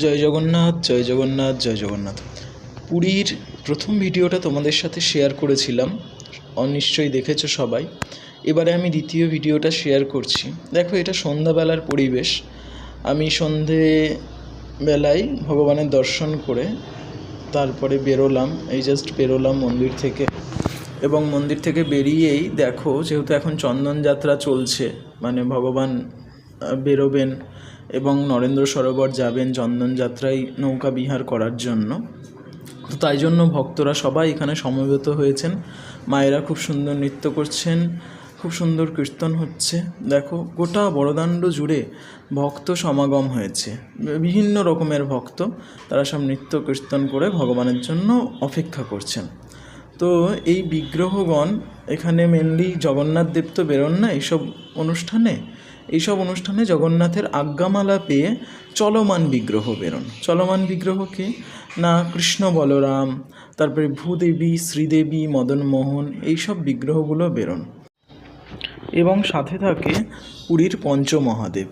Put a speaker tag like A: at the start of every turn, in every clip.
A: জয় জগন্নাথ, জয় জগন্নাথ, জয় জগন্নাথ। পুরীর প্রথম ভিডিওটা তোমাদের সাথে শেয়ার করেছিলাম, নিশ্চয়ই দেখেছো সবাই। এবারে আমি দ্বিতীয় ভিডিওটা শেয়ার করছি। দেখো, এটা সন্ধ্যাবেলার পরিবেশ। আমি সন্ধেবেলায় ভগবানের দর্শন করে তারপরে বেরোলাম, এই জাস্ট বেরোলাম মন্দির থেকে। এবং মন্দির থেকে বেরিয়েই দেখো, যেহেতু এখন চন্দন যাত্রা চলছে, মানে ভগবান বেরোবেন এবং নরেন্দ্র সরোবর যাবেন চন্দন যাত্রায় নৌকা বিহার করার জন্য। তো তাই জন্য ভক্তরা সবাই এখানে সমবেত হয়েছেন। মায়েরা খুব সুন্দর নৃত্য করছেন, খুব সুন্দর কীর্তন হচ্ছে। দেখো, গোটা বড়দাণ্ড জুড়ে ভক্ত সমাগম হয়েছে, বিভিন্ন রকমের ভক্ত। তারা সব নৃত্য কীর্তন করে ভগবানের জন্য অপেক্ষা করছেন। তো এই বিগ্রহগণ এখানে মেনলি জগন্নাথ দেব তো বেরোন না এইসব অনুষ্ঠানে জগন্নাথের আজ্ঞামালা পেয়ে চলমান বিগ্রহ বেরোন। চলমান বিগ্রহ কি না, কৃষ্ণ বলরাম, তারপরে ভূদেবী, শ্রীদেবী, মদনমোহন, এইসব বিগ্রহগুলো বেরোন। এবং সাথে থাকে পুরীর পঞ্চমহাদেব,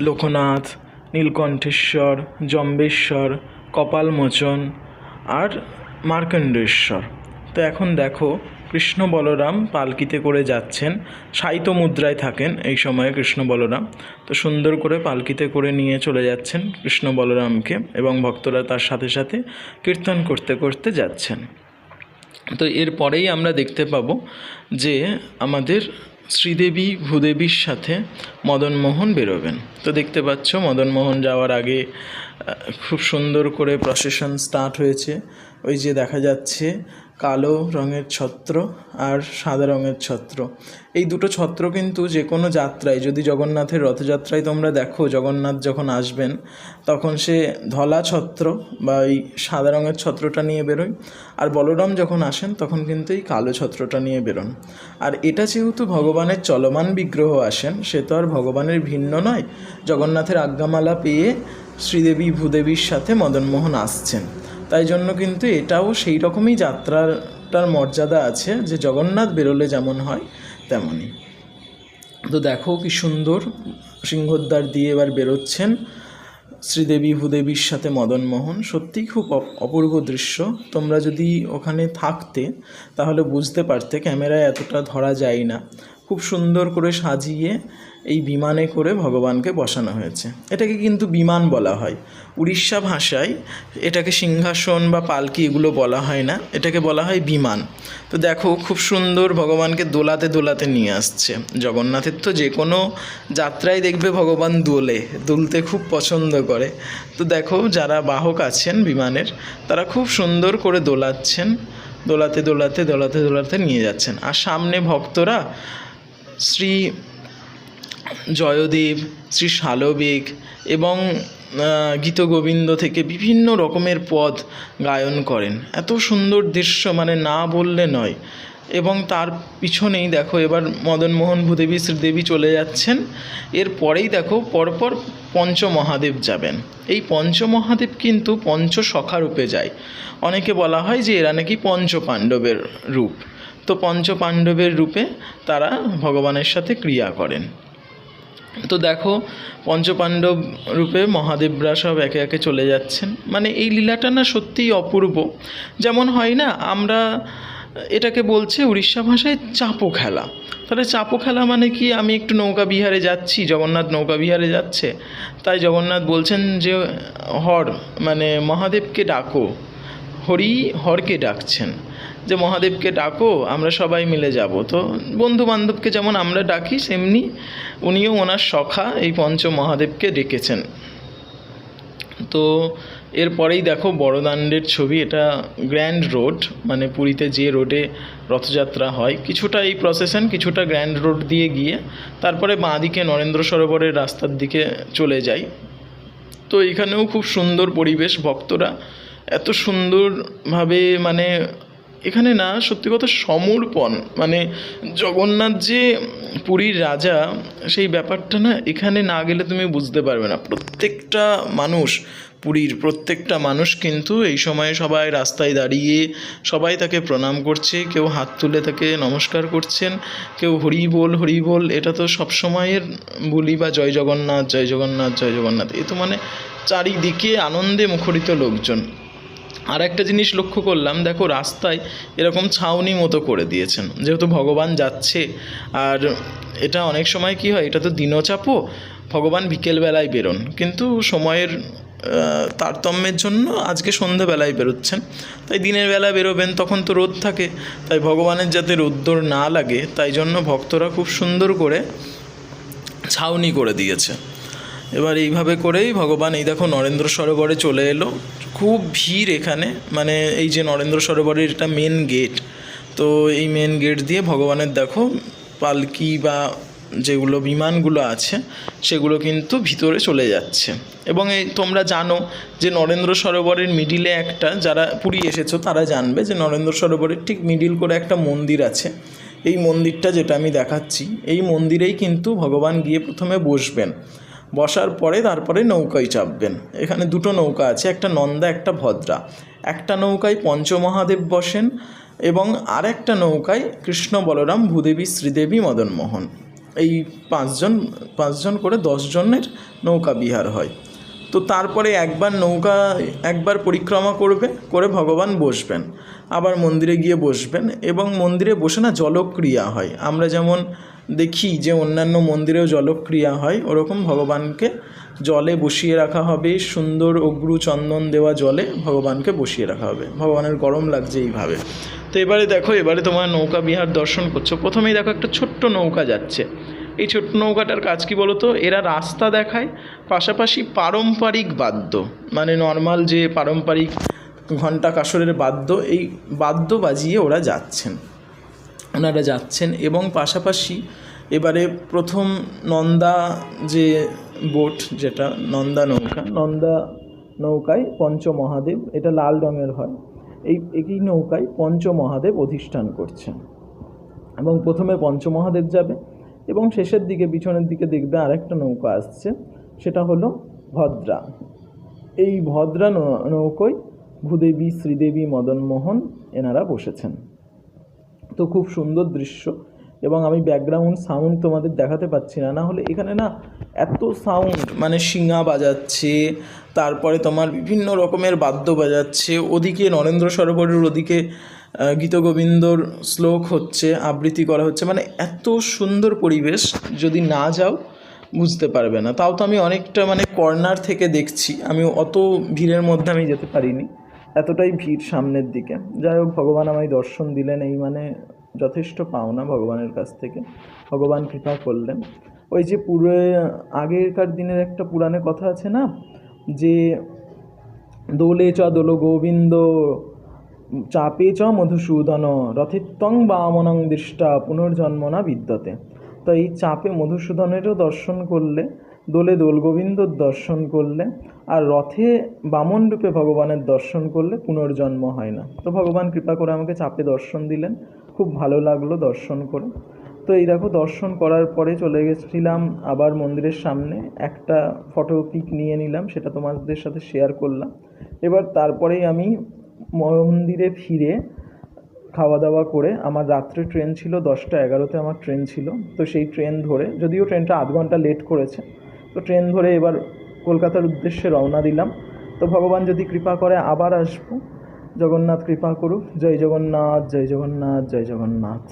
A: লোকনাথ, নীলকণ্ঠেশ্বর, জম্বেশ্বর, কপালমোচন আর মার্কণ্ডেশ্বর। তো এখন দেখো, কৃষ্ণ বলরাম পালকিতে করে যাচ্ছেন, শায়িত মুদ্রায় থাকেন এই সময়ে কৃষ্ণ বলরাম। তো সুন্দর করে পালকিতে করে নিয়ে চলে যাচ্ছেন কৃষ্ণ বলরামকে, এবং ভক্তরা তার সাথে সাথে কীর্তন করতে করতে যাচ্ছেন। তো এরপরেই আমরা দেখতে পাবো যে আমাদের শ্রীদেবী ভূদেবীর সাথে মদনমোহন বেরোবেন। তো দেখতে পাচ্ছ, মদনমোহন যাওয়ার আগে খুব সুন্দর করে প্রসেশন স্টার্ট হয়েছে। ওই যে দেখা যাচ্ছে কালো রঙের ছত্র আর সাদা রঙের ছত্র, এই দুটো ছত্র কিন্তু যে কোনো যাত্রায়, যদি জগন্নাথের রথযাত্রায় তোমরা দেখো, জগন্নাথ যখন আসবেন তখন সে ধলা ছত্র বা এই সাদা রঙের ছত্রটা নিয়ে বেরোয়, আর বলরাম যখন আসেন তখন কিন্তু এই কালো ছত্রটা নিয়ে বেরোন। আর এটা যেহেতু ভগবানের চলমান বিগ্রহ আসেন, সে তো আর ভগবানের ভিন্ন নয়। জগন্নাথের আজ্ঞামালা পেয়ে শ্রীদেবী ভূদেবীর সাথে মদনমোহন আসছেন, তাই জন্য কিন্তু এটাও সেই রকমই যাত্রাটার মর্যাদা আছে, যে জগন্নাথ বেরোলে যেমন হয় তেমনই। তো দেখো কি সুন্দর সিংহদ্বার দিয়ে এবার বেরোচ্ছেন শ্রীদেবী ভূদেবীর সাথে মদনমোহন। সত্যিই খুব অপূর্ব দৃশ্য। তোমরা যদি ওখানে থাকতে তাহলে বুঝতে পারতে, ক্যামেরায় এতটা ধরা যায় না। খুব সুন্দর করে সাজিয়ে এই বিমানে করে ভগবানকে বসানো হয়েছে। এটাকে কিন্তু বিমান বলা হয়, উড়িষ্যা ভাষায় এটাকে সিংহাসন বা পালকি এগুলো বলা হয় না, এটাকে বলা হয় বিমান। তো দেখো, খুব সুন্দর ভগবানকে দোলাতে দোলাতে নিয়ে আসছে। জগন্নাথের তো যে কোনো যাত্রায় দেখবে ভগবান দুলতে খুব পছন্দ করে। তো দেখো, যারা বাহক আছেন বিমানের, তারা খুব সুন্দর করে দোলাচ্ছেন, দোলাতে দোলাতে দোলাতে দোলাতে নিয়ে যাচ্ছেন। আর সামনে ভক্তরা শ্রী জয়দেব, শ্রী শালবেগ এবং গীতগোবিন্দ থেকে বিভিন্ন রকমের পদ গায়ন করেন। এত সুন্দর দৃশ্য, মানে না বললে নয়। এবং তার পিছনেই দেখো, এবার মদনমোহন, ভূদেবী, শ্রীদেবী চলে যাচ্ছেন। এরপরেই দেখো, পরপর পঞ্চমহাদেব যাবেন। এই পঞ্চমহাদেব কিন্তু পঞ্চসখা রূপে যায়। অনেকে বলা হয় যে এরা নাকি পঞ্চপাণ্ডবের রূপ। তো পঞ্চপাণ্ডবের রূপে তারা ভগবানের সাথে ক্রিয়া করেন। তো দেখো, পঞ্চপাণ্ডব রূপে মহাদেবরা সব একে একে চলে যাচ্ছেন। মানে এই লীলাটা না সত্যিই অপূর্ব। যেমন হয় না, আমরা এটাকে বলছে উড়িষ্যা ভাষায় চাপো খেলা। তাহলে চাপো খেলা মানে কি, আমি একটু নৌকা বিহারে যাচ্ছি, জগন্নাথ নৌকা বিহারে যাচ্ছে, তাই জগন্নাথ বলছেন যে মানে মহাদেবকে ডাকো, হরকে ডাকছেন যে মহাদেবকে ডাকো, আমরা সবাই মিলে যাব। তো বন্ধু বান্ধবকে যেমন আমরা ডাকি, সেমনি উনিও ওনার সখা এই পঞ্চমহাদেবকে ডেকেছেন। তো এরপরেই দেখো বড়দাণ্ডের ছবি। এটা গ্র্যান্ড রোড, মানে পুরীতে যে রোডে রথযাত্রা হয়, কিছুটা এই প্রসেশন, কিছুটা গ্র্যান্ড রোড দিয়ে গিয়ে তারপরে বাঁ দিকে নরেন্দ্র সরোবরের রাস্তার দিকে চলে যায়। তো এখানেও খুব সুন্দর পরিবেশ। ভক্তরা এত সুন্দরভাবে মানে এখানে না সত্যি কথা সমর্পণ, মানে জগন্নাথ যে পুরীর রাজা, সেই ব্যাপারটা না এখানে না গেলে তুমি বুঝতে পারবে না। প্রত্যেকটা মানুষ, পুরীর প্রত্যেকটা মানুষ কিন্তু এই সময়ে সবাই রাস্তায় দাঁড়িয়ে সবাই তাকে প্রণাম করছে, কেউ হাত তুলে তাকে নমস্কার করছেন, কেউ হরি বল হরি বল, এটা তো সবসময়ের বলি, বা জয় জগন্নাথ জয় জগন্নাথ জয় জগন্নাথ, এ তো মানে চারিদিকে আনন্দে মুখরিত লোকজন। আর একটা জিনিস লক্ষ্য করলাম, দেখো রাস্তায় এরকম ছাউনি মতো করে দিয়েছেন, যেহেতু ভগবান যাচ্ছে। আর এটা অনেক সময় কি হয়, এটা তো দিনচাপও, ভগবান বিকেলবেলায় বেরোন, কিন্তু সময়ের তারতম্যের জন্য আজকে সন্ধ্যেবেলায় বেরোচ্ছেন, তাই দিনের বেলা বেরোবেন, তখন তো রোদ থাকে, তাই ভগবানের যাতে রোদ্দুর না লাগে তাই জন্য ভক্তরা খুব সুন্দর করে ছাউনি করে দিয়েছে। এবার এইভাবে করেই ভগবান, এই দেখো নরেন্দ্র সরোবরে চলে এলো, খুব ভিড় এখানে, মানে এই যে নরেন্দ্র সরোবরের এটা মেন গেট, তো এই মেন গেট দিয়ে ভগবানের দেখো পালকি বা যেগুলো বিমানগুলো আছে সেগুলো কিন্তু ভিতরে চলে যাচ্ছে। এবং এই তোমরা জানো যে নরেন্দ্র সরোবরের মিডিলে একটা, যারা পুরী এসেছো তারা জানবে যে নরেন্দ্র সরোবরের ঠিক মিডিল করে একটা মন্দির আছে। এই মন্দিরটা যেটা আমি দেখাচ্ছি, এই মন্দিরেই কিন্তু ভগবান গিয়ে প্রথমে বসবেন, বসার পরে তারপরে নৌকায় চাপবেন। এখানে দুটো নৌকা আছে, একটা নন্দা একটা ভদ্রা। একটা নৌকায় পঞ্চমহাদেব বসেন এবং আরেকটা নৌকায় কৃষ্ণ বলরাম ভূদেবী শ্রীদেবী মদনমোহন, এই পাঁচজন করে 10 জনের নৌকা বিহার হয়। তো তারপরে একবার পরিক্রমা করে ভগবান বসবেন, আবার মন্দিরে গিয়ে বসবেন, এবং মন্দিরে বসে না জলক্রিয়া হয়। আমরা যেমন দেখি যে অন্যান্য মন্দিরেও জলক্রিয়া হয়, ওরকম ভগবানকে জলে বসিয়ে রাখা হবে, সুন্দর অগ্রু চন্দন দেওয়া জলে ভগবানকে বসিয়ে রাখা হবে। ভগবানের গরম লাগছে এইভাবে। তো এবারে দেখো, এবারে তোমার নৌকা বিহার দর্শন করছো, প্রথমেই দেখো একটা ছোট্ট নৌকা যাচ্ছে। এই ছোট্ট নৌকাটার কাজ কী বলো তো, এরা রাস্তা দেখায়, পাশাপাশি পারম্পরিক বাদ্য, মানে নর্মাল যে পারম্পরিক ঘণ্টা কাসরের বাদ্য, এই বাদ্য বাজিয়ে ওনারা যাচ্ছেন। এবং পাশাপাশি এবারে প্রথম নন্দা যে বোট, যেটা নন্দা নৌকায় পঞ্চমহাদেব, এটা লাল রঙের হয়, এই নৌকায় পঞ্চমহাদেব অধিষ্ঠান করছেন। এবং প্রথমে পঞ্চমহাদেব যাবে এবং শেষের দিকে পিছনের দিকে দেখবে আরেকটা নৌকা আসছে, সেটা হলো ভদ্রা। এই ভদ্রা নৌকোয় ভূদেবী শ্রীদেবী মদনমোহন এনারা বসেছেন। তো খুব সুন্দর দৃশ্য, এবং আমি ব্যাকগ্রাউন্ড সাউন্ড তোমাদের দেখাতে পাচ্ছি না, হলে এখানে না এত সাউন্ড, মানে শিঙা বাজাচ্ছে, তারপরে তোমার বিভিন্ন রকমের বাদ্য বাজাচ্ছে, ওদিকে নরেন্দ্র সরোবরের ওদিকে গীতগোবিন্দর শ্লোক হচ্ছে, আবৃত্তি করা হচ্ছে, মানে এত সুন্দর পরিবেশ, যদি না যাও বুঝতে পারবে না। তাও তো আমি অনেকটা মানে কর্নার থেকে দেখছি, আমি অত ভিড়ের মধ্যে আমি যেতে পারিনি, এতটাই ভিড় সামনের দিকে। যাই হোক, ভগবান আমায় দর্শন দিলেন, এই মানে যথেষ্ট পাওনা ভগবানের কাছ থেকে, ভগবান কৃপা করলেন। ওই যে আগেরকার দিনের একটা পুরাণে কথা আছে না, যে দোলে চ দোল গোবিন্দ চাপে চ মধুসূদন রথিত্বং বামনং দৃষ্টা পুনর্জন্ম না বিদ্যতে। তো এই চাপে মধুসূদনেরও দর্শন করলে, দোলে দোল গোবিন্দর দর্শন করলে, আর রথে বামন রূপে ভগবানের দর্শন করলে পুনর্জন্ম হয় না। তো ভগবান কৃপা করে আমাকে চাপে দর্শন দিলেন, খুব ভালো লাগলো দর্শন করে। তো এই দেখো, দর্শন করার পরে চলে গেছিলাম আবার মন্দিরের সামনে, একটা ফটো পিক নিয়ে নিলাম, সেটা তোমাদের সাথে শেয়ার করলাম। এবার তারপরেই আমি মন্দিরে ফিরে খাওয়া দাওয়া করে, আমার রাত্রে ট্রেন ছিল 10:11 আমার ট্রেন ছিল, তো সেই ট্রেন ধরে, যদিও ট্রেনটা আধ ঘন্টা লেট করেছে, তো ট্রেন ধরে এবার কলকাতার উদ্দেশ্যে রওনা দিলাম। তো ভগবান যদি কৃপা করে আবার আসবো, জগন্নাথ কৃপা করুক। জয় জগন্নাথ জয় জগন্নাথ জয় জগন্নাথ।